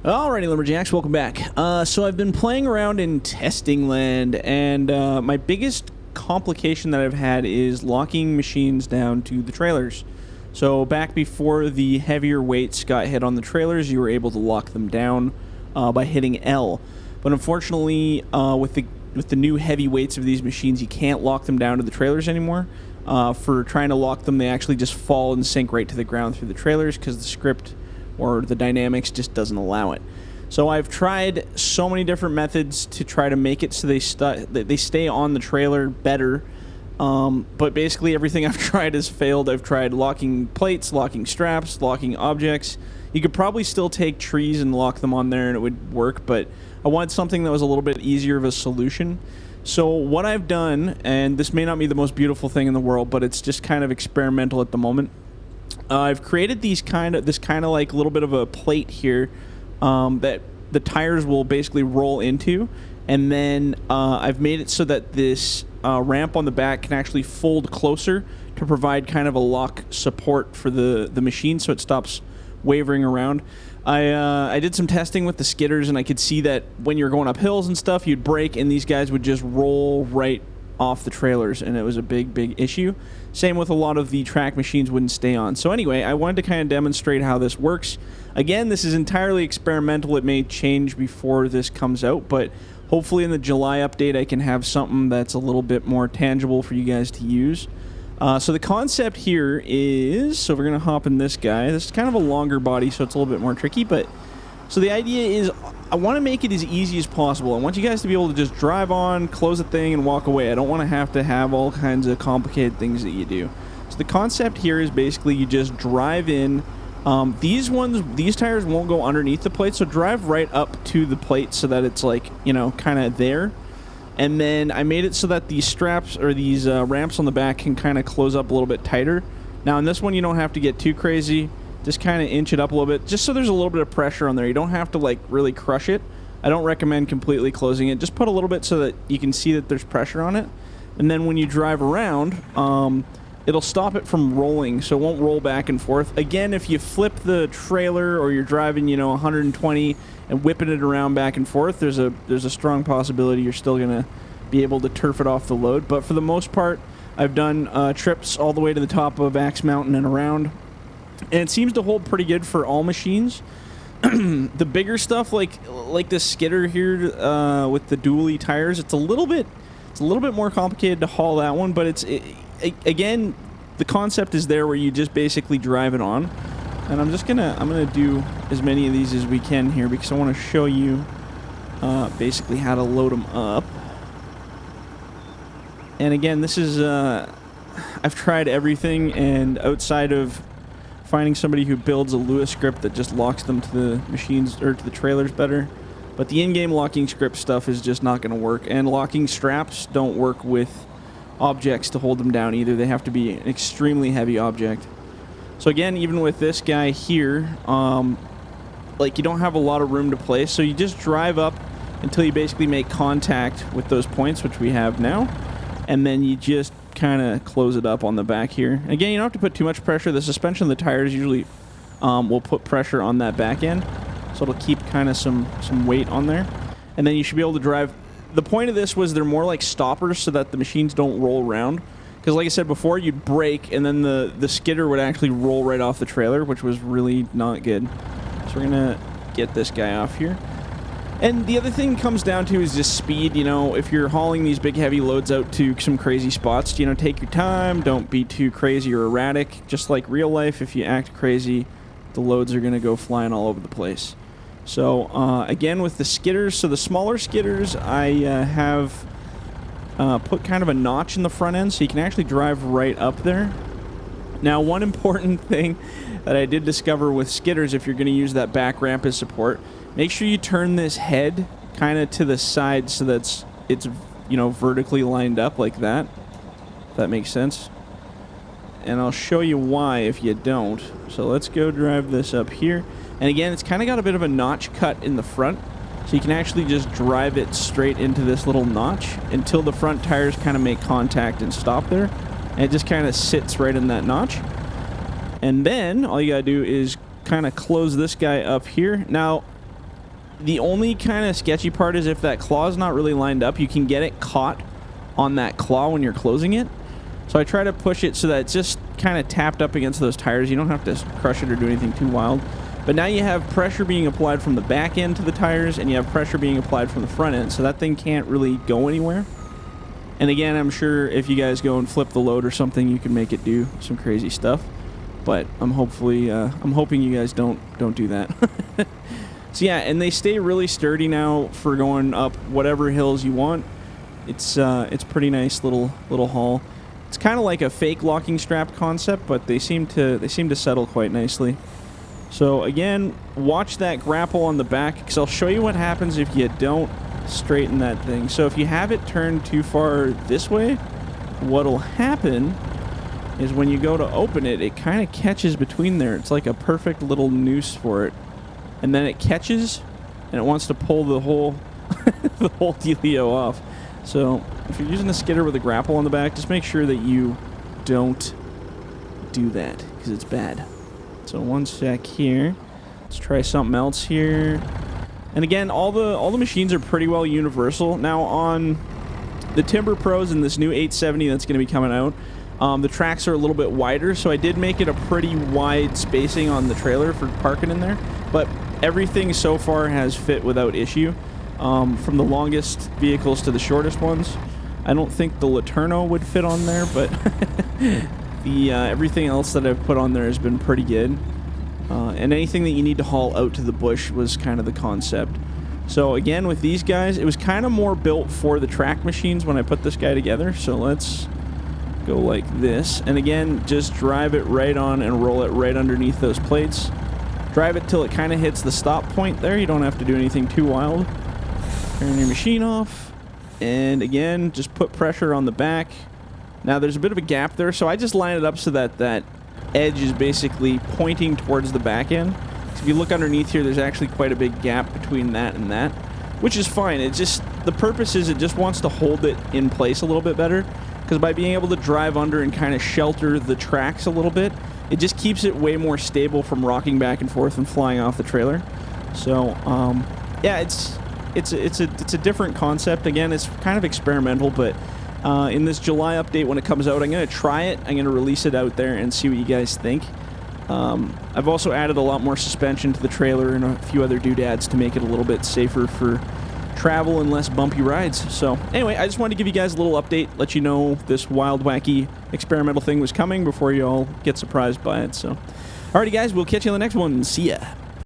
Alrighty, Lumberjacks, welcome back. So I've been playing around in testing land, and my biggest complication that I've had is locking machines down to the trailers. So back before the heavier weights got hit on the trailers, you were able to lock them down by hitting L. But unfortunately, with the new heavy weights of these machines, you can't lock them down to the trailers anymore. For trying to lock them, they actually just fall and sink right to the ground through the trailers because the script or the dynamics just doesn't allow it. So I've tried so many different methods to try to make it so they stay on the trailer better. But basically everything I've tried has failed. I've tried locking plates, locking straps, locking objects. You could probably still take trees and lock them on there and it would work, but I wanted something that was a little bit easier of a solution. So what I've done, and this may not be the most beautiful thing in the world, but it's just kind of experimental at the moment. I've created this kind of like little bit of a plate here that the tires will basically roll into, and then I've made it so that this ramp on the back can actually fold closer to provide kind of a lock support for the machine so it stops wavering around. I did some testing with the skidders, and I could see that when you're going up hills and stuff, you'd brake and these guys would just roll right off the trailers, and it was a big issue. Same with a lot of the track machines wouldn't stay on. So anyway, I wanted to kind of demonstrate how this works. Again, this is entirely experimental. It may change before this comes out, but hopefully in the July update I can have something that's a little bit more tangible for you guys to use. So the concept here is, so we're going to hop in this guy. This is kind of a longer body, so it's a little bit more tricky, but so the idea is I want to make it as easy as possible. I want you guys to be able to just drive on, close the thing, and walk away. I don't want to have all kinds of complicated things that you do. So the concept here is basically you just drive in. These tires won't go underneath the plate, so drive right up to the plate so that it's like, you know, kind of there. And then I made it so that these straps or these ramps on the back can kind of close up a little bit tighter. Now in this one you don't have to get too crazy. Just kind of inch it up a little bit, just so there's a little bit of pressure on there. You don't have to like really crush it. I don't recommend completely closing it. Just put a little bit so that you can see that there's pressure on it. And then when you drive around, it'll stop it from rolling, so it won't roll back and forth. Again, if you flip the trailer or you're driving, 120 and whipping it around back and forth, there's a strong possibility you're still going to be able to turf it off the load. But for the most part, I've done trips all the way to the top of Axe Mountain and around. And it seems to hold pretty good for all machines. The bigger stuff, like this skidder here with the dually tires, it's a little bit more complicated to haul that one. But again, the concept is there where you just basically drive it on. And I'm gonna do as many of these as we can here because I want to show you basically how to load them up. And again, this is I've tried everything, and outside of finding somebody who builds a Lewis script that just locks them to the machines or to the trailers better. But the in-game locking script stuff is just not going to work. And locking straps don't work with objects to hold them down either. They have to be an extremely heavy object. So again, even with this guy here, like you don't have a lot of room to place. So you just drive up until you basically make contact with those points, which we have now. And then you just kind of close it up on the back here. Again, you don't have to put too much pressure. The suspension of the tires usually will put pressure on that back end, so it'll keep kind of some weight on there. And then you should be able to drive. The point of this was they're more like stoppers so that the machines don't roll around. Because like I said before, you'd brake and then the skidder would actually roll right off the trailer, which was really not good. So we're gonna get this guy off here. And the other thing comes down to is just speed. If you're hauling these big heavy loads out to some crazy spots, take your time, don't be too crazy or erratic. Just like real life, if you act crazy, the loads are going to go flying all over the place. So again, with the skidders, so the smaller skidders, I have put kind of a notch in the front end so you can actually drive right up there. Now, one important thing that I did discover with skidders, if you're going to use that back ramp as support, make sure you turn this head kind of to the side so that it's vertically lined up like that. If that makes sense. And I'll show you why if you don't. So let's go drive this up here. And again, it's kind of got a bit of a notch cut in the front. So you can actually just drive it straight into this little notch until the front tires kind of make contact and stop there. And it just kind of sits right in that notch. And then all you gotta do is kind of close this guy up here. Now, The only kind of sketchy part is if that claw is not really lined up, you can get it caught on that claw when you're closing it. So I try to push it so that it's just kind of tapped up against those tires. You don't have to crush it or do anything too wild. But now you have pressure being applied from the back end to the tires, and you have pressure being applied from the front end, so that thing can't really go anywhere. And again, I'm sure if you guys go and flip the load or something, you can make it do some crazy stuff. But I'm hoping you guys don't do that. So yeah, and they stay really sturdy now for going up whatever hills you want. It's pretty nice little haul. It's kind of like a fake locking strap concept, but they seem to settle quite nicely. So again, watch that grapple on the back, because I'll show you what happens if you don't straighten that thing. So if you have it turned too far this way, what'll happen is when you go to open it, it kind of catches between there. It's like a perfect little noose for it. And then it catches, and it wants to pull the whole the whole dealio off. So if you're using a skidder with a grapple on the back, just make sure that you don't do that, because it's bad. So one sec here. Let's try something else here. And again, all the machines are pretty well universal. Now on the Timber Pros and this new 870 that's going to be coming out, the tracks are a little bit wider, so I did make it a pretty wide spacing on the trailer for parking in there. But everything so far has fit without issue, from the longest vehicles to the shortest ones. I don't think the Laterno would fit on there, but the everything else that I've put on there has been pretty good. And anything that you need to haul out to the bush was kind of the concept. So again, with these guys, it was kind of more built for the track machines when I put this guy together. So let's go like this. And again, just drive it right on and roll it right underneath those plates. Drive it till it kind of hits the stop point there. You don't have to do anything too wild. Turn your machine off. And again, just put pressure on the back. Now there's a bit of a gap there, so I just line it up so that that edge is basically pointing towards the back end. So if you look underneath here, there's actually quite a big gap between that and that, which is fine. It just, the purpose is it just wants to hold it in place a little bit better, because by being able to drive under and kind of shelter the tracks a little bit, it just keeps it way more stable from rocking back and forth and flying off the trailer. So yeah, it's a different concept. Again, it's kind of experimental, but in this July update when it comes out, I'm going to try it. I'm going to release it out there and see what you guys think. I've also added a lot more suspension to the trailer and a few other doodads to make it a little bit safer for travel and less bumpy rides. So anyway, I just wanted to give you guys a little update, let you know this wild, wacky experimental thing was coming before you all get surprised by it. So alrighty guys, we'll catch you on the next one. See ya.